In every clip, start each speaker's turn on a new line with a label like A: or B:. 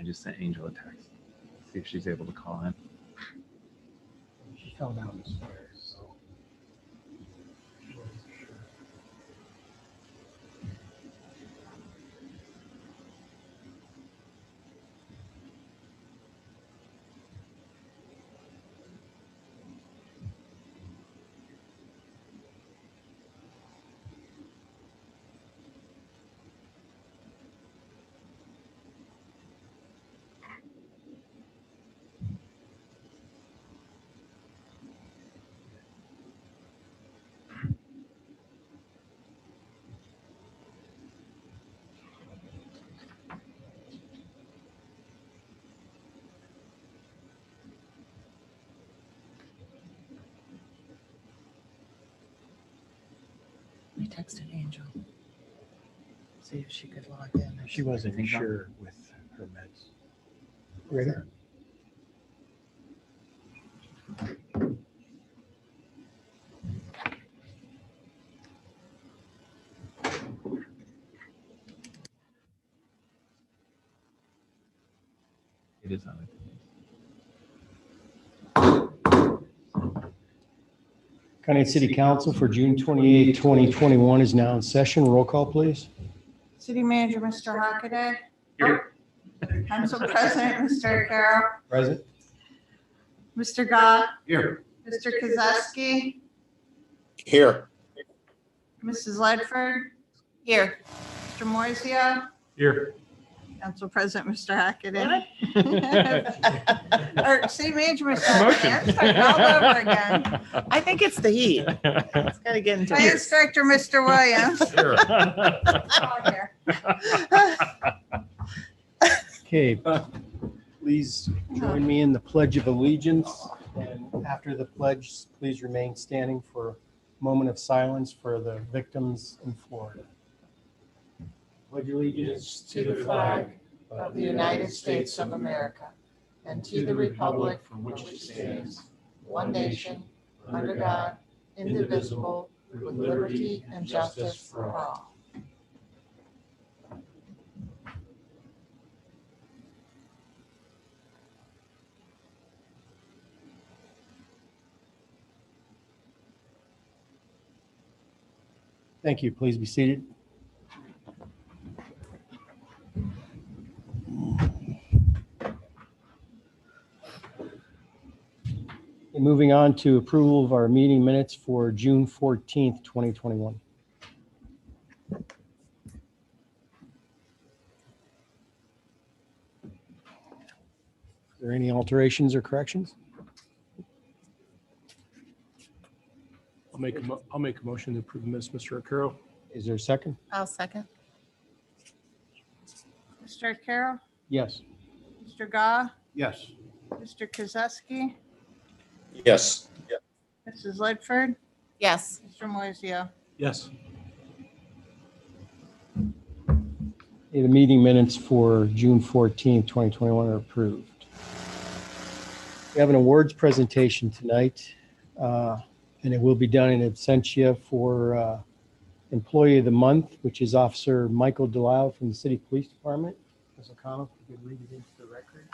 A: I just sent Angel a text. See if she's able to call in.
B: She fell down the stairs, so. She wasn't sure.
C: I texted Angel. See if she could log in.
B: She wasn't
A: Think so?
B: sure with her meds. Ready?
A: It is on it.
B: County City Council for June 28, 2021 is now in session. Roll call, please.
D: City Manager, Mr. Hockaday. Council President, Mr. Carroll.
B: Present.
D: Mr. Gah.
B: Here.
D: Mr. Kozeski.
E: Here.
D: Mrs. Ledford. Here. Mr. Moiseo.
B: Here.
D: Council President, Mr. Hockaday. Or City Manager, Mr.
A: Promotion.
D: Hockaday. I'm starting all over again.
C: I think it's the heat. It's got to get into
D: Finance Director, Mr. Williams. Oh, here.
B: Okay, please join me in the Pledge of Allegiance. And after the pledge, please remain standing for a moment of silence for the victims in Florida. Pledge allegiance
C: to the flag of the United States of America and to the republic for which it stands, one nation, under God, indivisible, with liberty and justice for all.
B: Thank you. Please be seated. And moving on to approval of our meeting minutes for June 14th, 2021. Are there any alterations or corrections?
F: I'll make a motion to approve the minutes, Mr. Arcaro.
B: Is there a second?
C: I'll second.
D: Mr. Carroll.
B: Yes.
D: Mr. Gah.
B: Yes.
D: Mr. Kozeski.
E: Yes.
D: Mrs. Ledford.
C: Yes.
D: Mr. Moiseo.
F: Yes.
B: Okay, the meeting minutes for June 14th, 2021 are approved. We have an awards presentation tonight, and it will be done in absentia for Employee of the Month, which is Officer Michael Delisle from the City Police Department. Ms. O'Connell, if you could read it into the record.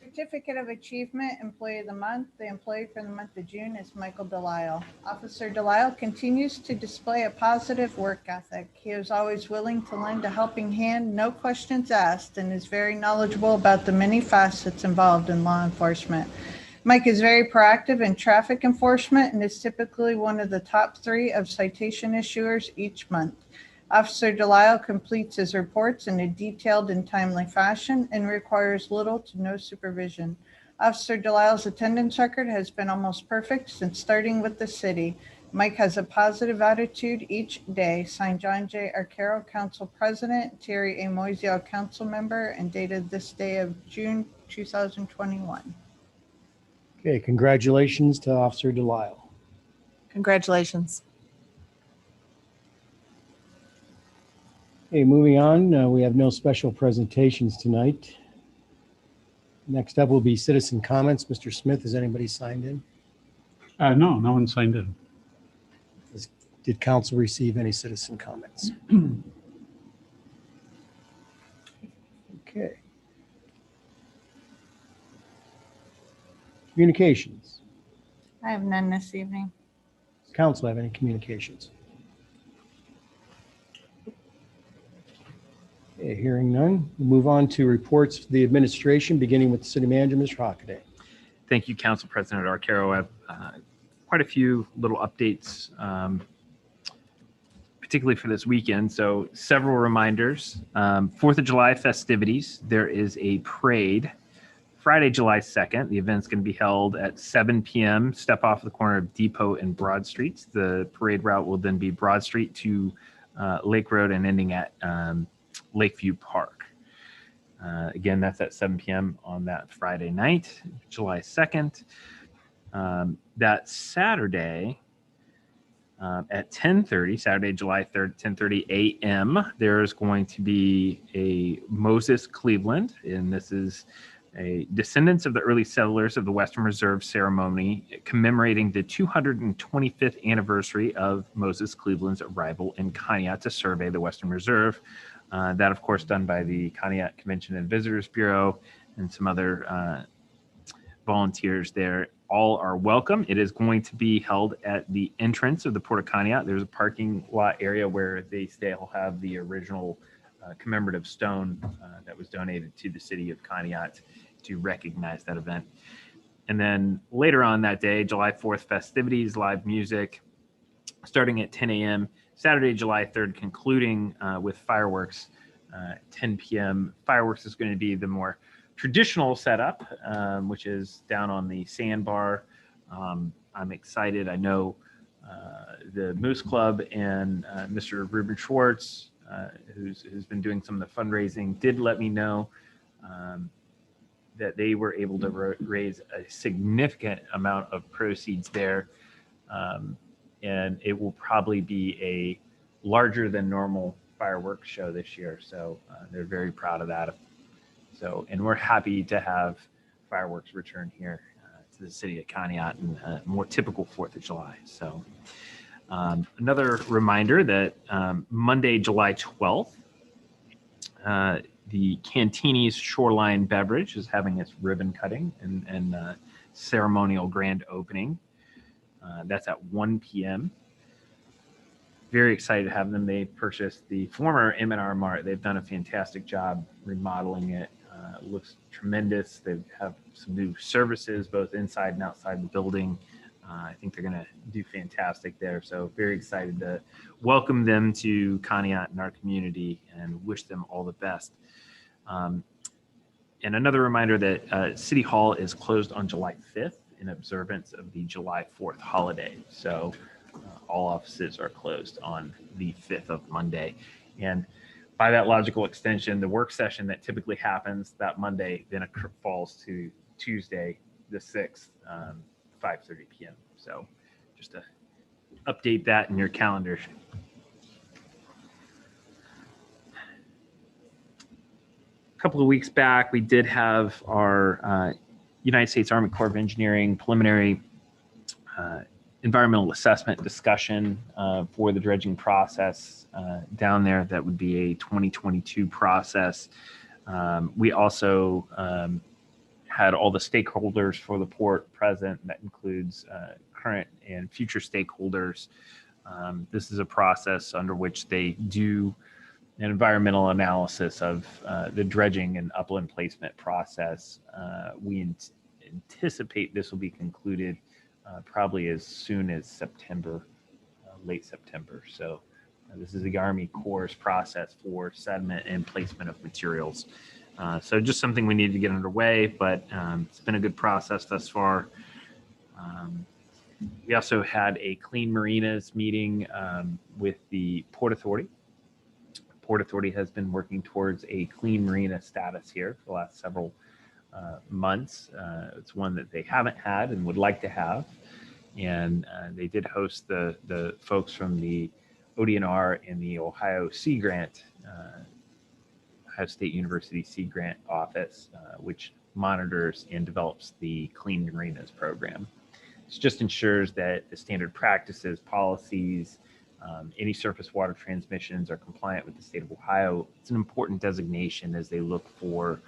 D: Certificate of Achievement, Employee of the Month. The employee for the month of June is Michael Delisle. Officer Delisle continues to display a positive work ethic. He is always willing to lend a helping hand, no questions asked, and is very knowledgeable about the many facets involved in law enforcement. Mike is very proactive in traffic enforcement and is typically one of the top 3 of citation issuers each month. Officer Delisle completes his reports in a detailed and timely fashion and requires little to no supervision. Officer Delisle's attendance record has been almost perfect since starting with the city. Mike has a positive attitude each day. Signed, John J. Arcaro, Council President, Terry A. Moiseo, Council Member, and dated this day of June 2021.
B: Okay, congratulations to Officer Delisle.
C: Congratulations.
B: Okay, moving on, we have no special presentations tonight. Next up will be citizen comments. Mr. Smith, has anybody signed in?
F: No one signed in.
B: Did Did council receive any citizen comments? Okay. Communications.
D: I have none this evening.
B: Council have any communications? Okay, hearing none, we'll move on to reports for the administration, beginning with the city manager, Mr. Hockaday.
A: Thank you, Council President Arcaro. I have quite a few little updates, particularly for this weekend. So several reminders. 4th of July festivities. There is a parade Friday, July 2nd. The event's going to be held at 7 p.m. Step off the corner of Depot and Broad Streets. The parade route will then be Broad Street to Lake Road and ending at Lakeview Park. Again, that's at 7 p.m. on that Friday night, July 2nd. That Saturday at 10:30, Saturday, July 3rd, 10:30 a.m., there's going to be a Moses Cleveland, and this is a descendants of the early settlers of the Western Reserve ceremony commemorating the 225th anniversary of Moses Cleveland's arrival in Conneaut to survey the Western Reserve. That, of course, done by the Conneaut Convention and Visitors Bureau and some other volunteers there. All are welcome. It is going to be held at the entrance of the Port of Conneaut. There's a parking lot area where they still have the original commemorative stone that was donated to the city of Conneaut to recognize that event. And then later on that day, July 4th festivities, live music, starting at 10 a.m. Saturday, July 3rd, concluding with fireworks, 10 p.m. Fireworks is going to be the more traditional setup, which is down on the sandbar. I'm excited. I know the Moose Club and Mr. Ruben Schwartz, who's been doing some of the fundraising, did let me know that they were able to raise a significant amount of proceeds there. And it will probably be a larger than normal fireworks show this year. So they're very proud of that. So, and we're happy to have fireworks return here to the city of Conneaut and a more typical 4th of July. So another reminder that Monday, July 12th, the Cantini's Shoreline Beverage is having its ribbon cutting and ceremonial grand opening. That's at 1 p.m. Very excited to have them. They purchased the former M&R Mart. They've done a fantastic job remodeling it. It looks tremendous. They have some new services both inside and outside the building. I think they're going to do fantastic there. So very excited to welcome them to Conneaut and our community and wish them all the best. And another reminder that City Hall is closed on July 5th in observance of the July 4th holiday. So all offices are closed on the 5th of Monday. And by that logical extension, the work session that typically happens that Monday then falls to Tuesday, the 6th, 5:30 p.m. So just to update that in your calendar. A couple of weeks back, we did have our United States Army Corps of Engineering preliminary environmental assessment discussion for the dredging process down there. That would be a 2022 process. We also had all the stakeholders for the port present. That includes current and future stakeholders. This is a process under which they do an environmental analysis of the dredging and upland placement process. We anticipate this will be concluded probably as soon as September, late September. So this is the Army Corps' process for sediment and placement of materials. So just something we need to get underway, but it's been a good process thus far. We also had a Clean Marinas meeting with the Port Authority. Port Authority has been working towards a clean marina status here for the last several months. It's one that they haven't had and would like to have. And they did host the folks from the ODNR and the Ohio Sea Grant, Ohio State University Sea Grant Office, which monitors and develops the Clean Marinas program. This just ensures that the standard practices, policies, Any surface water transmissions are compliant with the state of Ohio. It's an important designation as they look for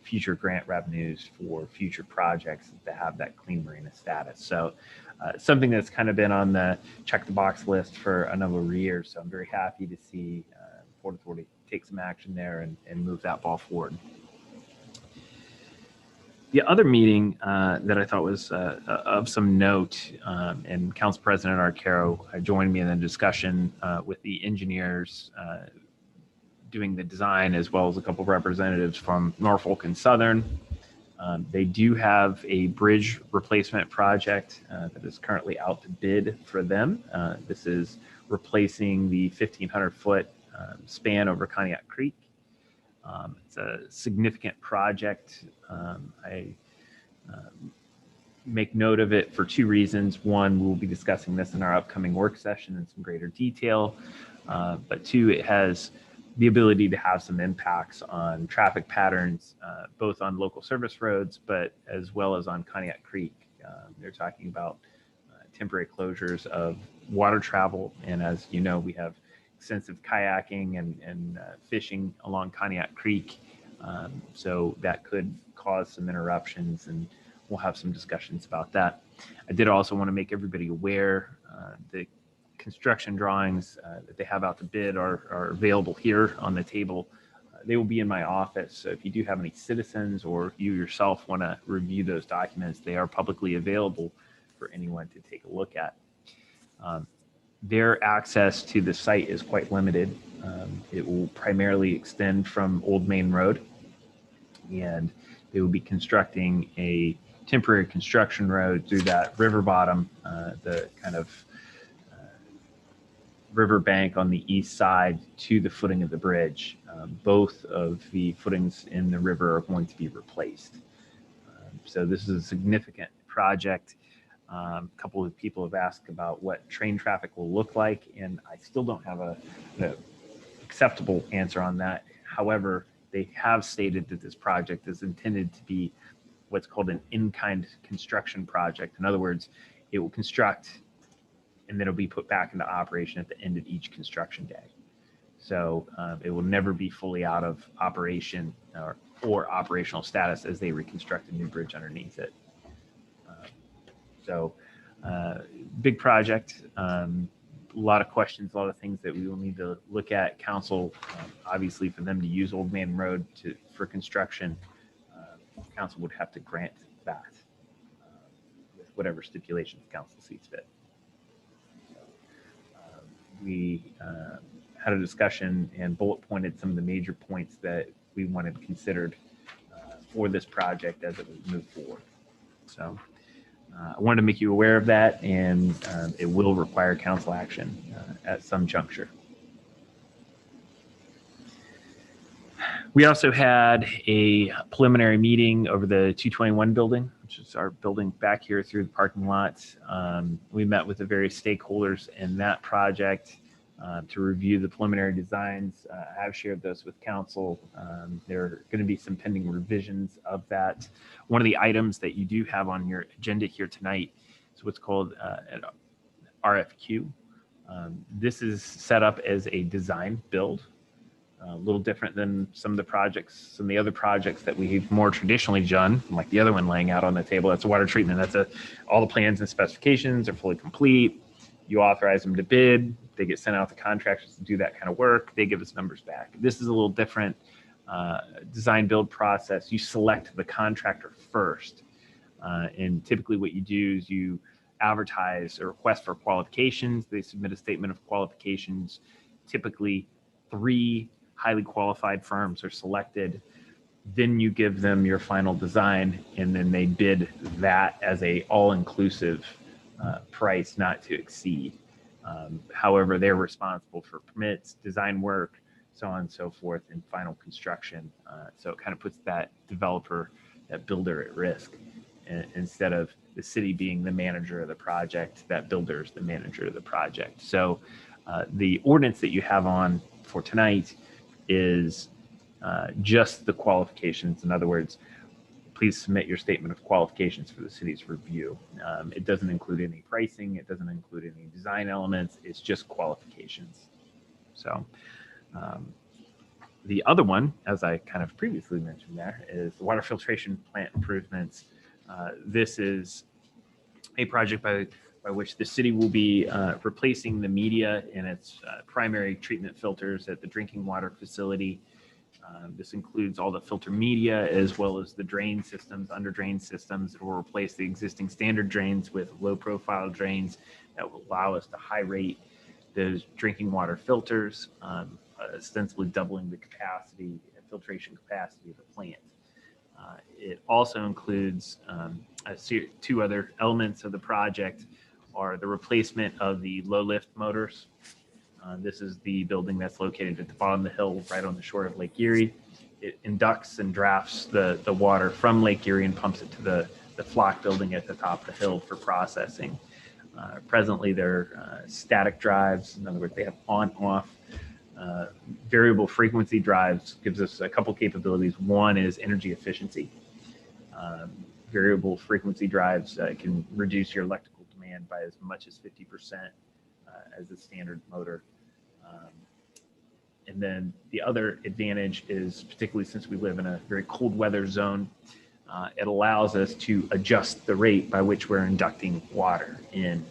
A: future grant revenues for future projects that have that clean marina status. So something that's kind of been on the check the box list for a number of years. So I'm very happy to see Port Authority take some action there and move that ball forward. The other meeting that I thought was of some note, and Council President Arcaro joined me in the discussion with the engineers doing the design, as well as a couple of representatives from Norfolk and Southern. They do have a bridge replacement project that is currently out to bid for them. This is replacing the 1,500-foot span over Conneaut Creek. It's a significant project. I make note of it for two reasons. One, we'll be discussing this in our upcoming work session in some greater detail. But two, it has the ability to have some impacts on traffic patterns, both on local service roads, but as well as on Conneaut Creek. They're talking about temporary closures of water travel. And as you know, we have extensive kayaking and fishing along Conneaut Creek. So that could cause some interruptions, and we'll have some discussions about that. I did also want to make everybody aware the construction drawings that they have out to bid are available here on the table. They will be in my office. So if you do have any citizens or you yourself want to review those documents, they are publicly available for anyone to take a look at. Their access to the site is quite limited. It will primarily extend from Old Main Road, and they will be constructing a temporary construction road through that river bottom, the kind of river bank on the east side to the footing of the bridge. Both of the footings in the river are going to be replaced. So this is a significant project. A couple of people have asked about what train traffic will look like, and I still don't have an acceptable answer on that. However, they have stated that this project is intended to be what's called an in-kind construction project. In other words, it will construct and then it'll be put back into operation at the end of each construction day. So it will never be fully out of operation or operational status as they reconstruct a new bridge underneath it. So big project, a lot of questions, a lot of things that we will need to look at. Council, obviously, for them to use Old Man Road for construction, council would have to grant that with whatever stipulations council sees fit. We had a discussion and bullet pointed some of the major points that we wanted considered for this project as it would move forward. So I wanted to make you aware of that, and it will require council action at some juncture. We also had a preliminary meeting over the 221 building, which is our building back here through the parking lot. We met with the various stakeholders in that project to review the preliminary designs. I've shared those with council. There are going to be some pending revisions of that. One of the items that you do have on your agenda here tonight is what's called an RFQ. This is set up as a design build. A little different than some of the other projects that we've more traditionally done, like the other one laying out on the table. That's a water treatment. All the plans and specifications are fully complete. You authorize them to bid. They get sent out to contractors to do that kind of work. They give us numbers back. This is a little different design build process. You select the contractor first. And typically what you do is you advertise a request for qualifications. They submit a statement of qualifications. Typically 3 highly qualified firms are selected. Then you give them your final design, and then they bid that as a all-inclusive price not to exceed. However, they're responsible for permits, design work, so on and so forth, and final construction. So it kind of puts that developer, that builder at risk. And instead of the city being the manager of the project, that builder is the manager of the project. So the ordinance that you have on for tonight is just the qualifications. In other words, please submit your statement of qualifications for the city's review. It doesn't include any pricing. It doesn't include any design elements. It's just qualifications. So the other one, as I kind of previously mentioned there, is the water filtration plant improvements. This is a project by which the city will be replacing the media in its primary treatment filters at the drinking water facility. This includes all the filter media as well as the drain systems, under drain systems. It will replace the existing standard drains with low profile drains that will allow us to high rate those drinking water filters, ostensibly doubling the capacity, filtration capacity of the plant. It also includes two other elements of the project are the replacement of the low lift motors. This is the building that's located at the bottom of the hill right on the shore of Lake Erie. It inducts and drafts the water from Lake Erie and pumps it to the flock building at the top of the hill for processing. Presently, they're static drives. In other words, they have on-off variable frequency drives. Gives us a couple capabilities. One is energy efficiency. Variable frequency drives can reduce your electrical demand by as much as 50% as a standard motor. And then the other advantage is, particularly since we live in a very cold weather zone, it allows us to adjust the rate by which we're inducting water in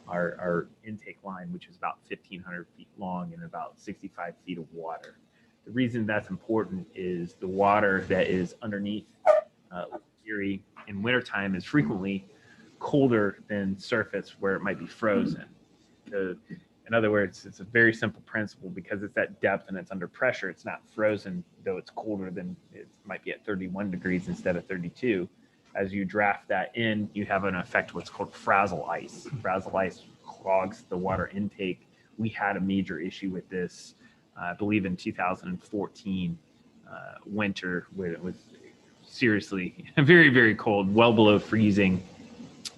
A: our intake line, which is about 1,500 feet long and about 65 feet of water. The reason that's important is the water that is underneath Erie in wintertime is frequently colder than surface where it might be frozen. In other words, it's a very simple principle. Because it's at depth and it's under pressure, it's not frozen, though it's colder than it might be at 31 degrees instead of 32. As you draft that in, you have an effect what's called frazzle ice. Frazzle ice clogs the water intake. We had a major issue with this, I believe in 2014 winter, where it was seriously very, very cold, well below freezing.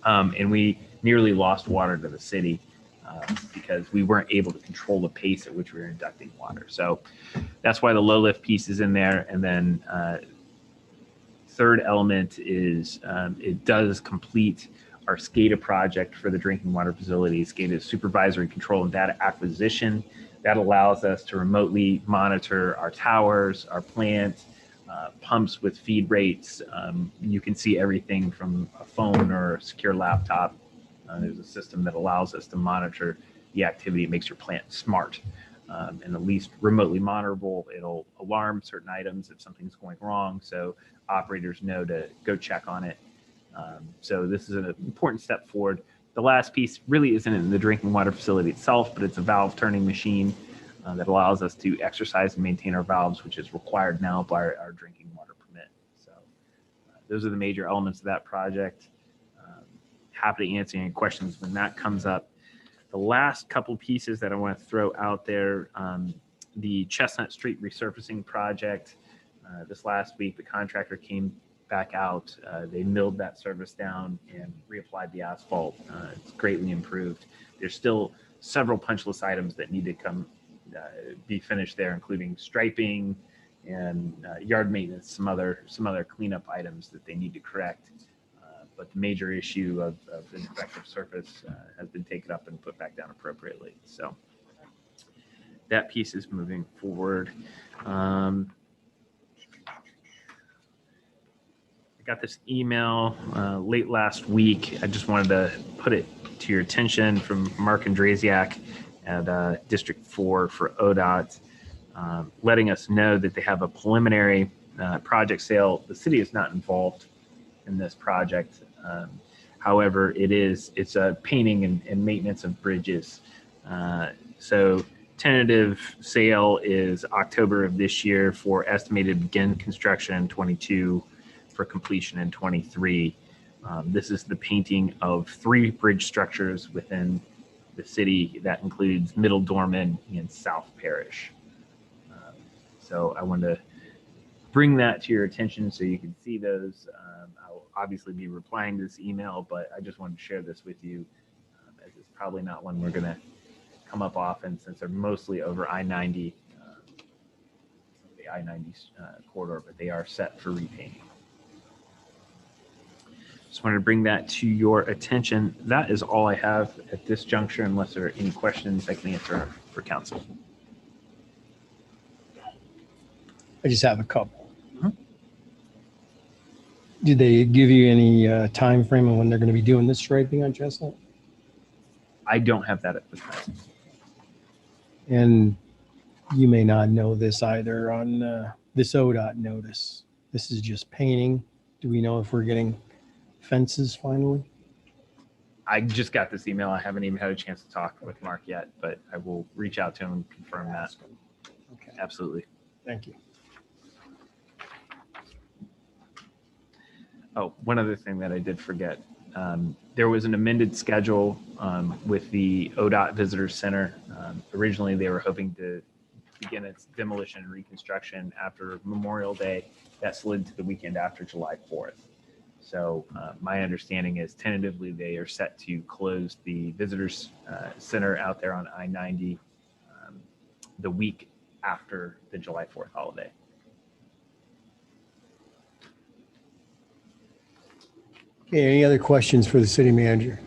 A: And we nearly lost water to the city because we weren't able to control the pace at which we were inducting water. So that's why the low lift piece is in there. And then third element is it does complete our SCADA project for the drinking water facility. SCADA is supervisory control and data acquisition. That allows us to remotely monitor our towers, our plant, pumps with feed rates. You can see everything from a phone or a secure laptop. There's a system that allows us to monitor the activity. It makes your plant smart and at least remotely monitorable. It'll alarm certain items if something's going wrong, so operators know to go check on it. So this is an important step forward. The last piece really isn't in the drinking water facility itself, but it's a valve turning machine that allows us to exercise and maintain our valves, which is required now by our drinking water permit. So those are the major elements of that project. Happy to answer any questions when that comes up. The last couple pieces that I want to throw out there, the Chestnut Street resurfacing project. This last week, the contractor came back out. They milled that surface down and reapplied the asphalt. It's greatly improved. There's still several punch list items that need to come be finished there, including striping and yard maintenance, some other cleanup items that they need to correct. But the major issue of the defective surface has been taken up and put back down appropriately. So that piece is moving forward. I got this email late last week. I just wanted to put it to your attention from Mark Andrasiak at District 4 for ODOT, letting us know that they have a preliminary project sale. The city is not involved in this project. However, it's a painting and maintenance of bridges. So tentative sale is October of this year for estimated begin construction in 22 for completion in 23. This is the painting of 3 bridge structures within the city that includes Middle Dorman and South Parish. So I wanted to bring that to your attention so you can see those. I'll obviously be replying to this email, but I just wanted to share this with you as it's probably not one we're going to come up often since they're mostly over I-90, the I-90 corridor, but they are set for repainting. Just wanted to bring that to your attention. That is all I have at this juncture, unless there are any questions I can answer for council.
B: I just have a couple.
A: Mhm.
B: Did they give you any time frame on when they're going to be doing this striping on Chestnut?
A: I don't have that at this time.
B: And you may not know this either on this ODOT notice. This is just painting. Do we know if we're getting fences finally?
A: I just got this email. I haven't even had a chance to talk with Mark yet, but I will reach out to him and confirm that.
B: Okay,
A: Absolutely.
B: thank you.
A: Oh, one other thing that I did forget. There was an amended schedule with the ODOT Visitor Center. Originally, they were hoping to begin its demolition and reconstruction after Memorial Day. That slid to the weekend after July 4th. So my understanding is tentatively they are set to close the Visitors Center out there on I-90 the week after the July 4th holiday.
B: Okay, any other questions for the city manager?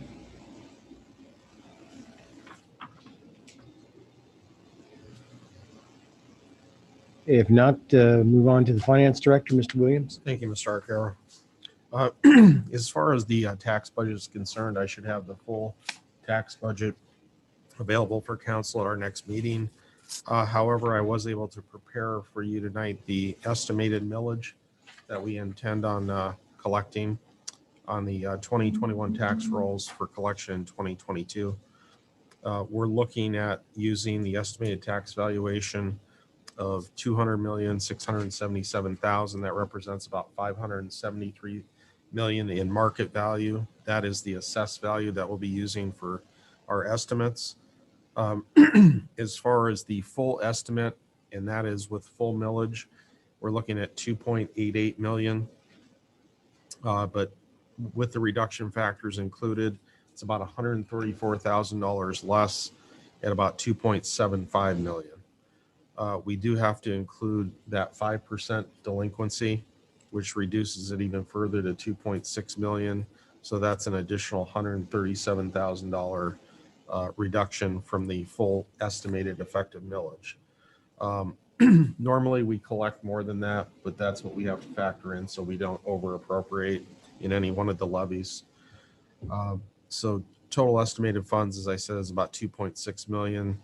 B: If not, move on to the finance director, Mr. Williams.
G: Thank you, Mr. Arcaro. As far as the tax budget is concerned, I should have the full tax budget available for council at our next meeting. However, I was able to prepare for you tonight the estimated millage that we intend on collecting on the 2021 tax rolls for collection in 2022. We're looking at using the estimated tax valuation of $200,677,000. That represents about 573 million in market value. That is the assessed value that we'll be using for our estimates. As far as the full estimate, and that is with full millage, we're looking at 2.88 million. But with the reduction factors included, it's about $134,000 less at about 2.75 million. We do have to include that 5% delinquency, which reduces it even further to 2.6 million. So that's an additional $137,000 reduction from the full estimated effective millage. Normally we collect more than that, but that's what we have to factor in so we don't over appropriate in any one of the levies. So total estimated funds, as I said, is about 2.6 million.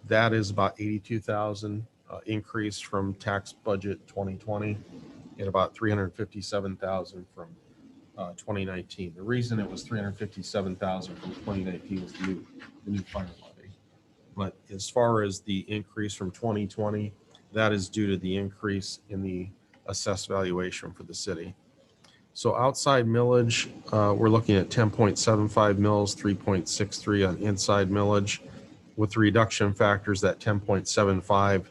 G: That is about 82,000 increase from tax budget 2020 and about 357,000 from 2019. The reason it was 357,000 from 2019 was the new fire levy. But as far as the increase from 2020, that is due to the increase in the assessed valuation for the city. So outside millage, we're looking at 10.75 mils, 3.63 on inside millage. With the reduction factors, that 10.75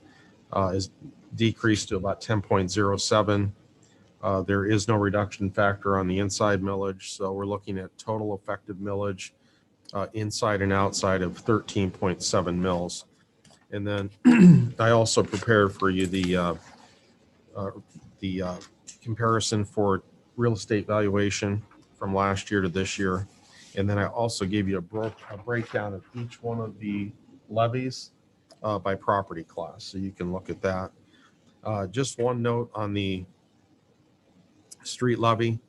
G: is decreased to about 10.07. There is no reduction factor on the inside millage, so we're looking at total effective millage inside and outside of 13.7 mils. And then I also prepared for you the comparison for real estate valuation from last year to this year. And then I also gave you a breakdown of each one of the levies by property class, so you can look at that. Just one note on the street levy.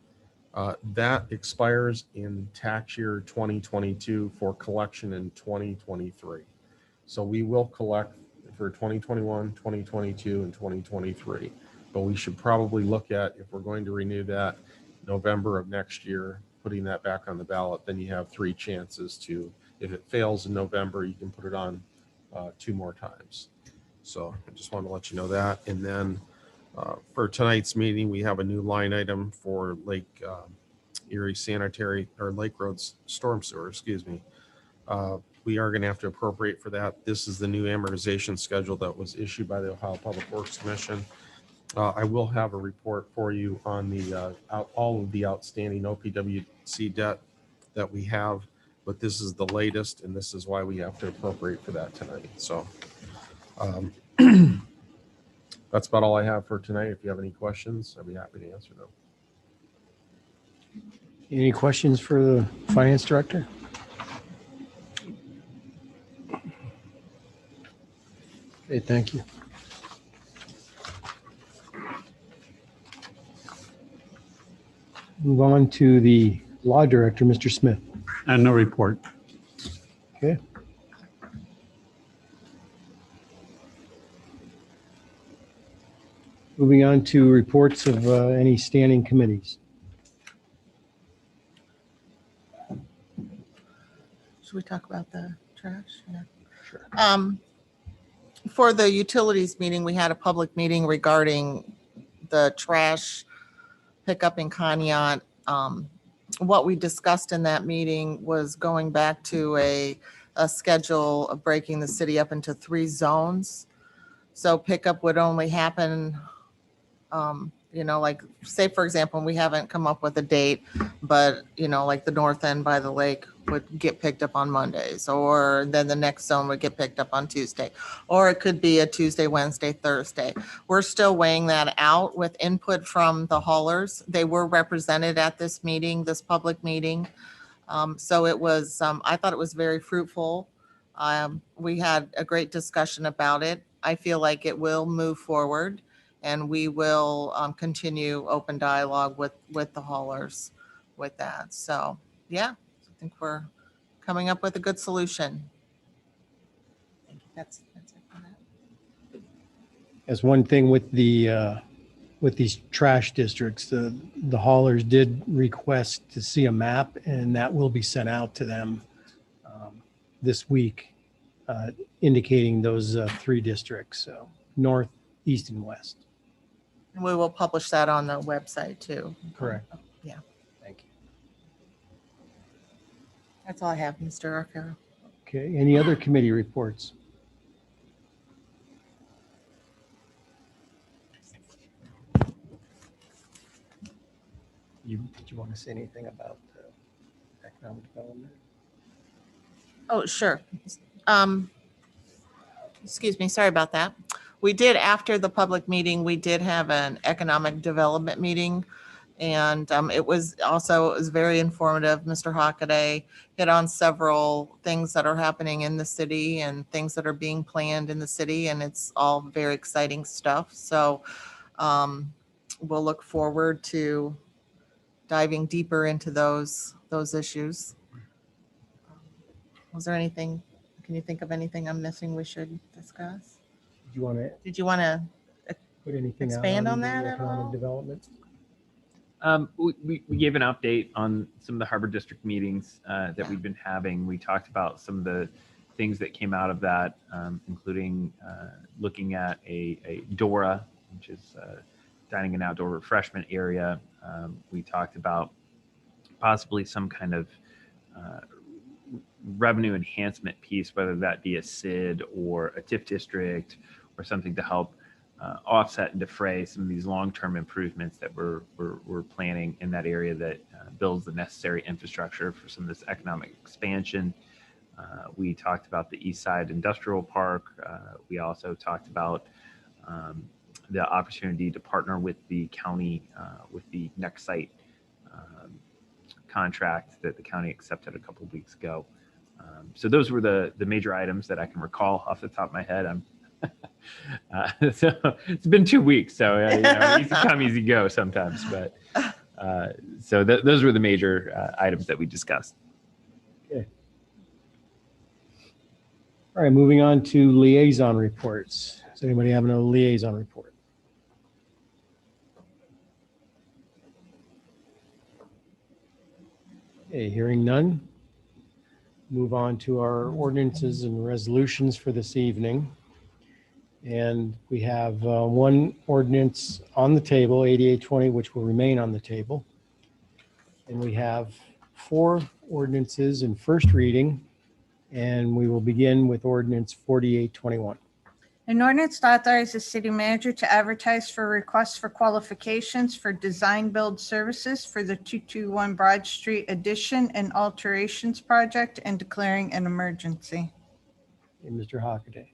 G: That expires in tax year 2022 for collection in 2023. So we will collect for 2021, 2022, and 2023. But we should probably look at, if we're going to renew that November of next year, putting that back on the ballot. Then you have 3 chances to, if it fails in November, you can put it on 2 more times. So I just want to let you know that. And then for tonight's meeting, we have a new line item for Lake Erie Sanitary, or Lake Road Storm Sewer, excuse me. We are going to have to appropriate for that. This is the new amortization schedule that was issued by the Ohio Public Works Commission. I will have a report for you on the all of the outstanding OPWC debt that we have, but this is the latest, and this is why we have to appropriate for that tonight. So that's about all I have for tonight. If you have any questions, I'd be happy to answer them.
B: Any questions for the finance director? Okay, thank you. Move on to the law director, Mr. Smith.
H: And no report.
B: Okay. Moving on to reports of any standing committees.
C: Should we talk about the trash? Yeah.
B: Sure.
C: For the utilities meeting, we had a public meeting regarding the trash pickup in Conneaut. What we discussed in that meeting was going back to a schedule of breaking the city up into 3 zones. So pickup would only happen, like, say, for example, we haven't come up with a date, but, like the north end by the lake would get picked up on Mondays, or then the next zone would get picked up on Tuesday, or it could be a Tuesday, Wednesday, Thursday. We're still weighing that out with input from the haulers. They were represented at this meeting, this public meeting. So it was, I thought it was very fruitful. We had a great discussion about it. I feel like it will move forward, and we will continue open dialogue with the haulers with that. So, yeah, I think we're coming up with a good solution. I think that's it for that.
B: As one thing with the with these trash districts, the haulers did request to see a map, and that will be sent out to them this week, indicating those 3 districts, so north, east, and west.
C: And we will publish that on the website too.
B: Correct.
C: Yeah.
B: Thank you.
C: That's all I have, Mr. Arcaro.
B: Okay, any other committee reports? Did you want to say anything about economic development?
C: Oh, sure. Excuse me, sorry about that. We did, after the public meeting, we did have an economic development meeting. And it was very informative. Mr. Hockaday hit on several things that are happening in the city and things that are being planned in the city. And it's all very exciting stuff. So we'll look forward to diving deeper into those issues. Was there anything, can you think of anything I'm missing we should discuss? Did you want to
B: Put anything
C: expand
B: out
C: on
B: the
C: that at
B: economic
C: all?
B: development?
A: We gave an update on some of the Harbor District meetings that we've been having. We talked about some of the things that came out of that, including looking at a DORA, which is dining and outdoor refreshment area. We talked about possibly some kind of revenue enhancement piece, whether that be a SID or a TIF district or something to help offset and defray some of these long-term improvements that we're planning in that area that builds the necessary infrastructure for some of this economic expansion. We talked about the East Side Industrial Park. We also talked about the opportunity to partner with the county with the Next Site contract that the county accepted a couple of weeks ago. So those were the major items that I can recall off the top of my head. So it's been 2 weeks, so easy come, easy go sometimes. But so those were the major items that we discussed.
B: Okay. All right, moving on to liaison reports. Does anybody have a liaison report? Okay, hearing none. Move on to our ordinances and resolutions for this evening. And we have one ordinance on the table, 8820, which will remain on the table. And we have 4 ordinances in first reading. And we will begin with ordinance 4821.
D: An ordinance to authorize the city manager to advertise for requests for qualifications for design build services for the 221 Broad Street addition and alterations project and declaring an emergency.
B: And Mr. Hockaday.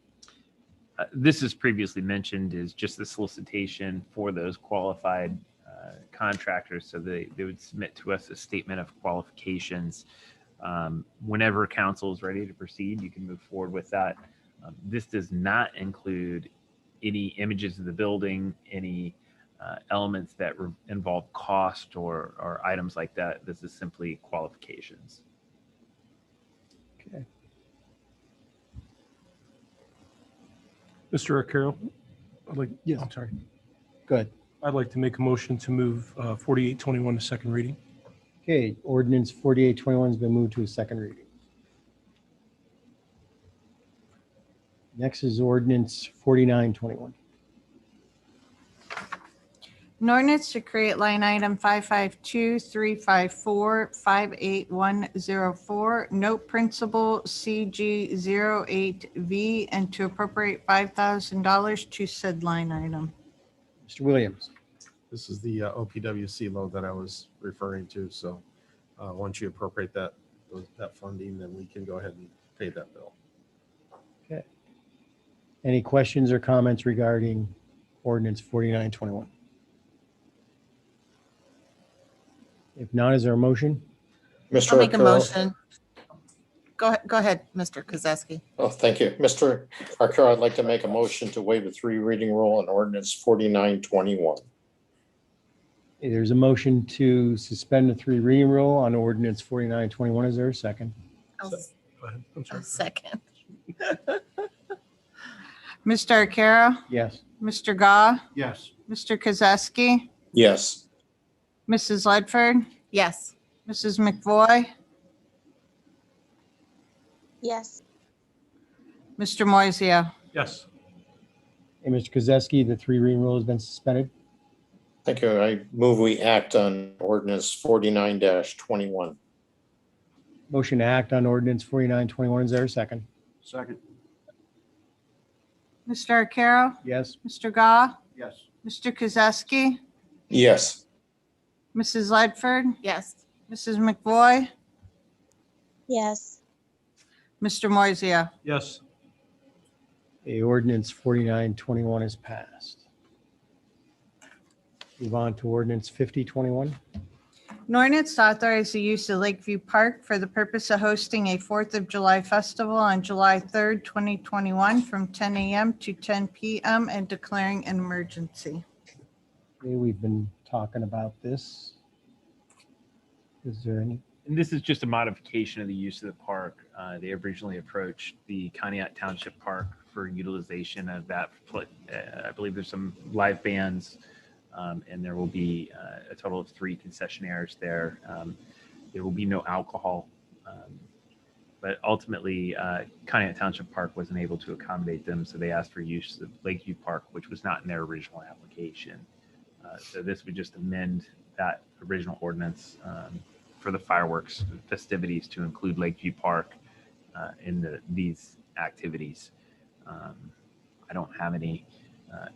A: This, as previously mentioned, is just the solicitation for those qualified contractors. So they would submit to us a statement of qualifications. Whenever council is ready to proceed, you can move forward with that. This does not include any images of the building, any elements that involve cost or items like that. This is simply qualifications.
B: Okay.
F: Mr. Arcaro,
B: Yes.
F: I'm sorry.
B: Good.
F: I'd like to make a motion to move 4821 to second reading.
B: Okay, ordinance 4821 has been moved to a second reading. Next is ordinance 4921.
D: An ordinance to create line item 552354-58104, note principal CG08V, and to appropriate $5,000 to said line item.
B: Mr. Williams.
G: This is the OPWC loan that I was referring to. So once you appropriate that funding, then we can go ahead and pay that bill.
B: Okay. Any questions or comments regarding ordinance 4921? If not, is there a motion?
E: Mr.
C: I'll make a
E: Arcaro-
C: motion. Go ahead, Mr. Kozowski.
E: Oh, thank you. Mr. Arcaro, I'd like to make a motion to waive the 3 reading rule on ordinance 4921.
B: There's a motion to suspend the 3 reading rule on ordinance 4921. Is there a second?
C: I'll
F: Go ahead. I'm sorry.
C: second.
D: Mr. Arcaro?
B: Yes.
D: Mr. Gah?
F: Yes.
D: Mr. Kozowski?
E: Yes.
D: Mrs. Ledford?
C: Yes.
D: Mrs. McVoy?
H: yes,
D: Mr. Moiseo?
F: Yes.
B: Hey, Mr. Kozeski, the 3 reading rule has been suspended.
E: Thank you. I move we act on ordinance 49-21.
B: Motion to act on ordinance 4921. Is there a second?
F: Second.
D: Mr. Arcaro?
B: Yes.
D: Mr. Gah?
F: Yes.
D: Mr. Kozowski?
E: Yes.
D: Mrs. Ledford?
C: Yes.
D: Mrs. McVoy?
H: yes,
D: Mr. Moiseo?
F: Yes.
B: The ordinance 4921 is passed. Move on to ordinance 5021.
D: An ordinance to authorize the use of Lakeview Park for the purpose of hosting a 4th of July festival on July 3rd, 2021, from 10 a.m. to 10 p.m. and declaring an emergency.
B: Okay, we've been talking about this. Is there any?
A: And this is just a modification of the use of the park. They originally approached the Conneaut Township Park for utilization of that. I believe there's some live bands, and there will be a total of 3 concessionaires there. There will be no alcohol, but ultimately, Conneaut Township Park wasn't able to accommodate them, so they asked for use of Lakeview Park, which was not in their original application. So this would just amend that original ordinance for the fireworks festivities to include Lakeview Park in these activities. I don't have any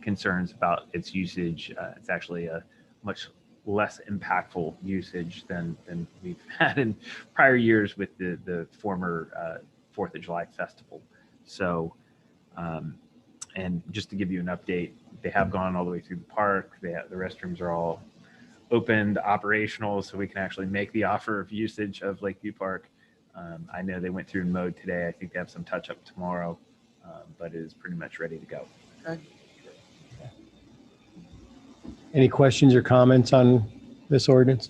A: concerns about its usage. It's actually a much less impactful usage than we've had in prior years with the former 4th of July festival. So, and just to give you an update, they have gone all the way through the park. The restrooms are all opened, operational, so we can actually make the offer of usage of Lakeview Park. I know they went through and mowed today. I think they have some touch up tomorrow, but it is pretty much ready to go.
C: Good.
B: Any questions or comments on this ordinance?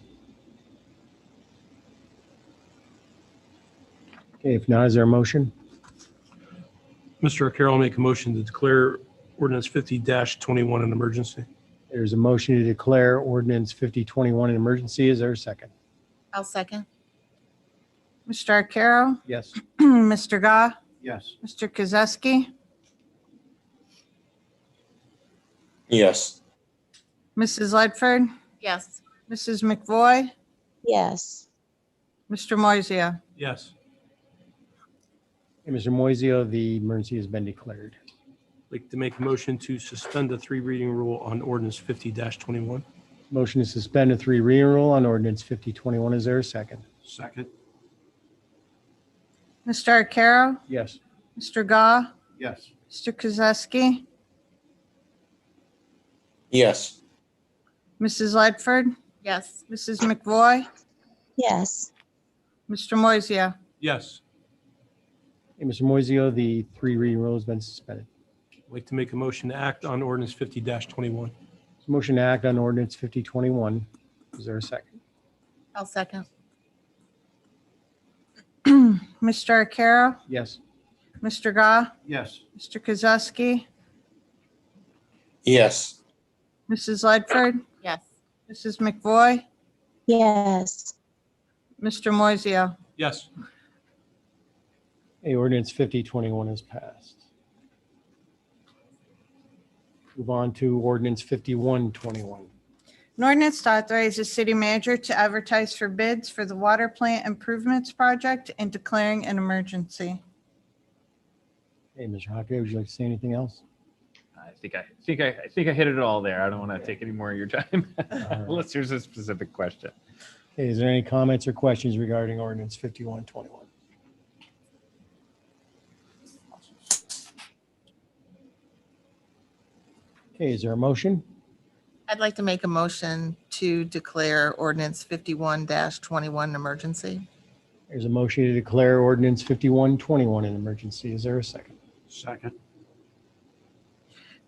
B: Okay, if not, is there a motion?
F: Mr. Arcaro, I'll make a motion to declare ordinance 50-21 an emergency.
B: There's a motion to declare ordinance 5021 an emergency. Is there a second?
C: I'll second.
D: Mr. Arcaro?
B: Yes.
D: Mr. Gah?
F: Yes.
D: Mr. Kozowski?
E: Yes.
D: Mrs. Ledford?
C: Yes.
D: Mrs. McVoy?
H: yes,
D: Mr. Moiseo?
F: Yes.
B: Hey, Mr. Moiseo, the emergency has been declared.
F: I'd like to make a motion to suspend the 3 reading rule on ordinance 50-21.
B: Motion to suspend the 3 reading rule on ordinance 5021. Is there a second?
F: Second.
D: Mr. Arcaro?
B: Yes.
D: Mr. Gah?
F: Yes.
D: Mr. Kozowski?
E: Yes.
D: Mrs. Ledford,
C: Yes.
D: Mrs. McVoy,
H: yes,
D: Mr. Moiseo.
F: Yes.
B: Hey, Mr. Moiseo, the three reading rule has been suspended.
F: I'd like to make a motion to act on ordinance 50-21.
B: Motion to act on ordinance 5021. Is there a second?
C: I'll second.
D: Mr. Arcaro,
B: Yes.
D: Mr. Gah,
F: Yes.
D: Mr. Kozowski,
E: Yes.
D: Mrs. Ledford,
C: Yes.
D: Mrs. McVoy,
H: yes,
D: Mr. Moiseo.
F: Yes.
B: Hey, ordinance 5021 is passed. Move on to ordinance 5121.
D: An ordinance to authorize the city manager to advertise for bids for the water plant improvements project and declaring an emergency.
B: Hey, Mr. Hockey, would you like to say anything else?
A: I think I hit it all there. I don't want to take any more of your time unless there's a specific question.
B: Okay, is there any comments or questions regarding ordinance 5121? Okay, is there a motion?
C: I'd like to make a motion to declare ordinance 51-21 an emergency.
B: There's a motion to declare ordinance 5121 an emergency. Is there a second?
F: Second.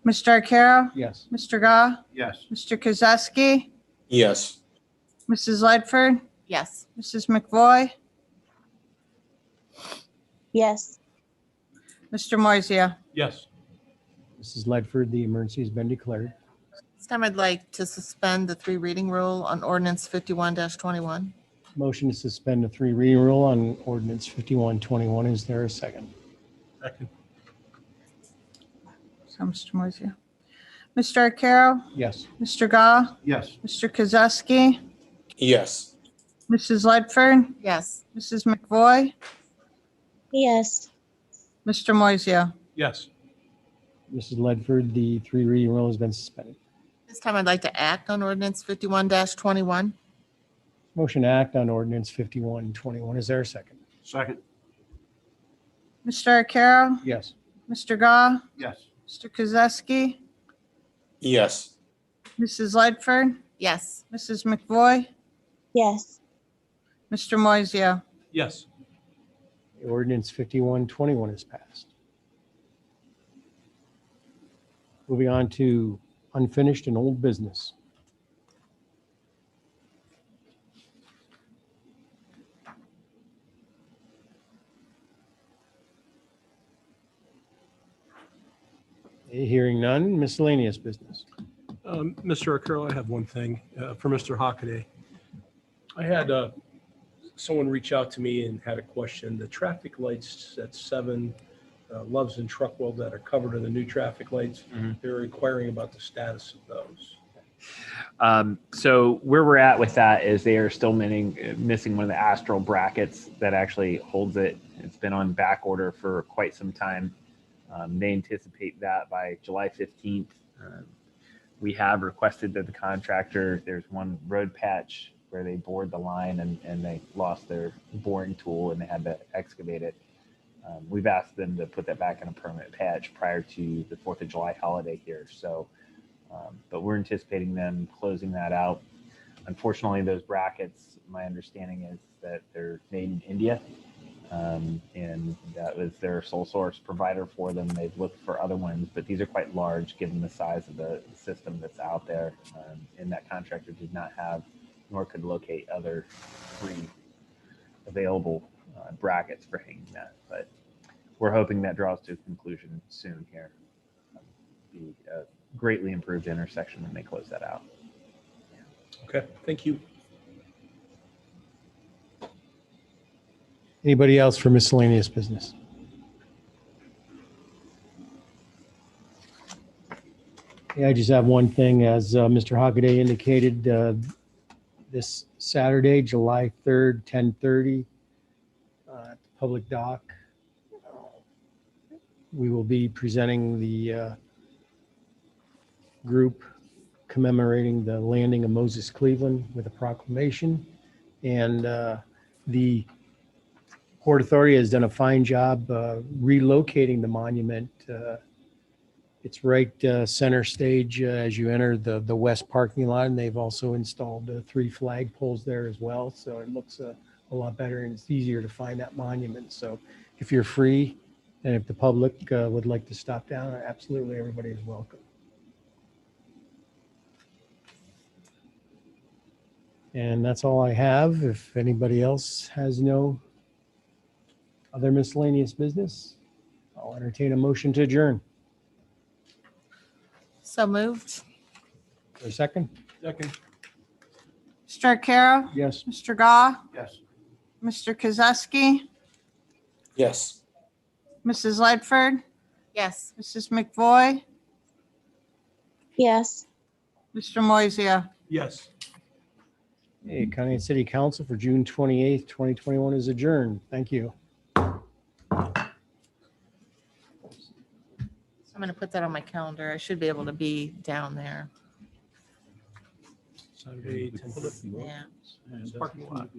D: Mr. Arcaro,
B: Yes.
D: Mr. Gah,
F: Yes.
D: Mr. Kozowski,
E: Yes.
D: Mrs. Ledford,
C: Yes.
D: Mrs. McVoy,
H: yes,
D: Mr. Moiseo.
F: Yes.
B: Mrs. Ledford, the emergency has been declared.
C: This time I'd like to suspend the three reading rule on ordinance 51-21.
B: Motion to suspend the three reading rule on ordinance 5121. Is there a second?
F: Second.
D: So, Mr. Moiseo. Mr. Arcaro,
B: Yes.
D: Mr. Gah,
F: Yes.
D: Mr. Kozowski,
E: Yes.
D: Mrs. Ledford,
C: Yes.
D: Mrs. McVoy,
H: yes,
D: Mr. Moiseo.
F: Yes.
B: Mrs. Ledford, the three reading rule has been suspended.
C: This time I'd like to act on ordinance 51-21.
B: Motion to act on ordinance 5121. Is there a second?
F: Second.
D: Mr. Arcaro,
B: Yes.
D: Mr. Gah,
F: Yes.
D: Mr. Kozowski,
E: Yes.
D: Mrs. Ledford,
C: Yes.
D: Mrs. McVoy,
H: yes,
D: Mr. Moiseo.
F: Yes.
B: Ordinance 5121 is passed. Moving on to unfinished and old business. Hearing none, miscellaneous business.
F: Mr. Arcaro, I have one thing for Mr. Hockaday. I had someone reach out to me and had a question. The traffic lights at 7 Loves and Truckwell that are covered in the new traffic lights,
A: Mhm.
F: they're inquiring about the status of those.
A: So where we're at with that is they are still missing one of the astral brackets that actually holds it. It's been on back order for quite some time. They anticipate that by July 15th. We have requested that the contractor, there's one road patch where they bored the line and they lost their boring tool and they had to excavate it. We've asked them to put that back in a permanent patch prior to the 4th of July holiday here. So, but we're anticipating them closing that out. Unfortunately, those brackets, my understanding is that they're made in India. And that was their sole source provider for them. They've looked for other ones, but these are quite large given the size of the system that's out there. And that contractor did not have, nor could locate other free available brackets for hanging that. But we're hoping that draws to a conclusion soon here. Be a greatly improved intersection when they close that out.
F: Okay, thank you.
B: Anybody else for miscellaneous business? Yeah, I just have one thing. As Mr. Hockaday indicated, this Saturday, July 3rd, 10:30, at the Public Dock, we will be presenting the group commemorating the landing of Moses Cleveland with a proclamation. And the Port Authority has done a fine job relocating the monument It's right center stage as you enter the west parking lot, and they've also installed 3 flag poles there as well. So it looks a lot better, and it's easier to find that monument. So if you're free, and if the public would like to stop down, absolutely everybody is welcome. And that's all I have. If anybody else has no other miscellaneous business, I'll entertain a motion to adjourn.
C: So moved.
B: For a second?
F: Second.
D: Mr. Arcaro?
B: Yes.
D: Mr. Gah?
F: Yes.
D: Mr. Kozowski?
E: Yes.
D: Mrs. Ledford?
C: Yes.
D: Mrs. McVoy?
H: Yes.
D: Mr. Moisia?
F: Yes.
B: Hey, County and City Council for June 28th, 2021 is adjourned. Thank you.
C: So I'm going to put that on my calendar. I should be able to be down there.
F: Saturday, 10:50.
C: Yeah.
F: Parking lot.